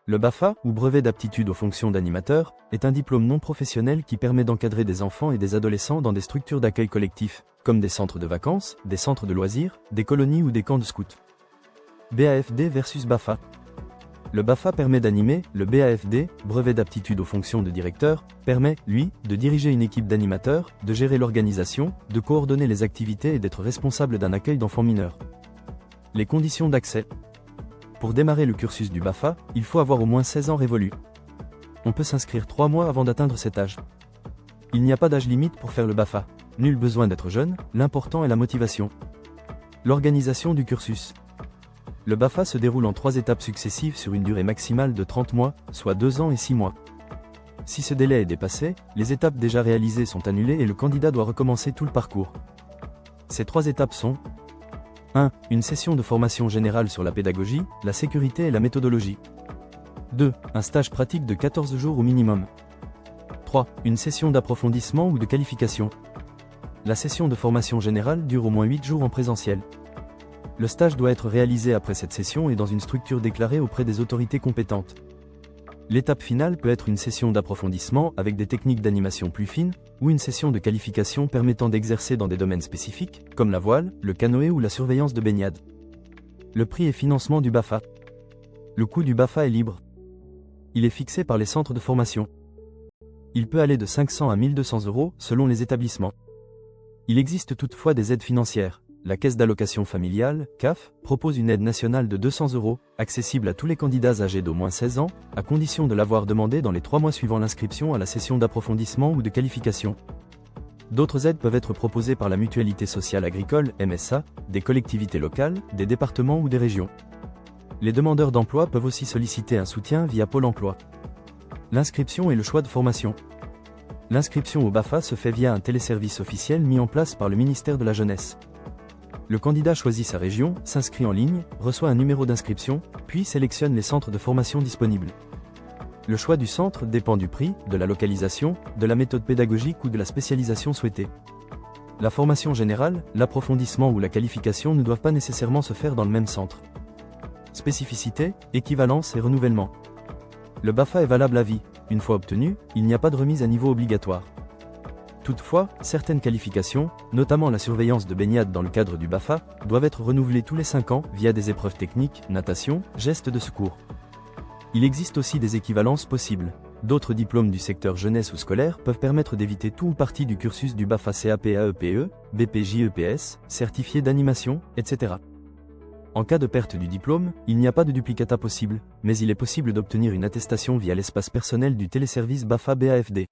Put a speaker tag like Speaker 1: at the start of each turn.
Speaker 1: Le BAFA, ou brevet d'aptitude aux fonctions d'animateur, est un diplôme non professionnel qui permet d'encadrer des enfants et des adolescents dans des structures d'accueil collectif, comme des centres de vacances, des centres de loisirs, des colonies ou des camps de scouts. BAFD versus BAFA. Le BAFA permet d'animer, le BAFD, brevet d'aptitude aux fonctions de directeur, permet, lui, de diriger une équipe d'animateurs, de gérer l'organisation, de coordonner les activités et d'être responsable d'un accueil d'enfants mineurs. Les conditions d'accès. Pour démarrer le cursus du BAFA, il faut avoir au moins 16 ans révolus. On peut s'inscrire 3 mois avant d'atteindre cet âge. Il n'y a pas d'âge limite pour faire le BAFA. Nul besoin d'être jeune, l'important est la motivation. L'organisation du cursus. Le BAFA se déroule en 3 étapes successives sur une durée maximale de 30 mois, soit 2 ans et 6 mois. Si ce délai est dépassé, les étapes déjà réalisées sont annulées et le candidat doit recommencer tout le parcours. Ces 3 étapes sont 1. Une session de formation générale sur la pédagogie, la sécurité et la méthodologie. 2. Un stage pratique de 14 jours au minimum. 3. Une session d'approfondissement ou de qualification. La session de formation générale dure au moins 8 jours en présentiel. Le stage doit être réalisé après cette session et dans une structure déclarée auprès des autorités compétentes. L'étape finale peut être une session d'approfondissement avec des techniques d'animation plus fines, ou une session de qualification permettant d'exercer dans des domaines spécifiques, comme la voile, le canoë ou la surveillance de baignade. Le prix et financement du BAFA. Le coût du BAFA est libre. Il est fixé par les centres de formation. Il peut aller de 500 à 1200 € selon les établissements. Il existe toutefois des aides financières. La Caisse d'allocation familiale, CAF, propose une aide nationale de 200 €, accessible à tous les candidats âgés d'au moins 16 ans, à condition de l'avoir demandé dans les 3 mois suivant l'inscription à la session d'approfondissement ou de qualification. D'autres aides peuvent être proposées par la Mutualité sociale agricole, MSA, des collectivités locales, des départements ou des régions. Les demandeurs d'emploi peuvent aussi solliciter un soutien via Pôle emploi. L'inscription et le choix de formation. L'inscription au BAFA se fait via un téléservice officiel mis en place par le ministère de la Jeunesse. Le candidat choisit sa région, s'inscrit en ligne, reçoit un numéro d'inscription, puis sélectionne les centres de formation disponibles. Le choix du centre dépend du prix, de la localisation, de la méthode pédagogique ou de la spécialisation souhaitée. La formation générale, l'approfondissement ou la qualification ne doivent pas nécessairement se faire dans le même centre. Spécificité, équivalence et renouvellement. Le BAFA est valable à vie. Une fois obtenu, il n'y a pas de remise à niveau obligatoire. Toutefois, certaines qualifications, notamment la surveillance de baignade dans le cadre du BAFA, doivent être renouvelées tous les 5 ans via des épreuves techniques, natation, gestes de secours. Il existe aussi des équivalences possibles. D'autres diplômes du secteur jeunesse ou scolaire peuvent permettre d'éviter tout ou partie du cursus du BAFA CAPAEPE, BPJEPS, certifié d'animation, etc. En cas de perte du diplôme, il n'y a pas de duplicata possible, mais il est possible d'obtenir une attestation via l'espace personnel du téléservice BAFA BAFD.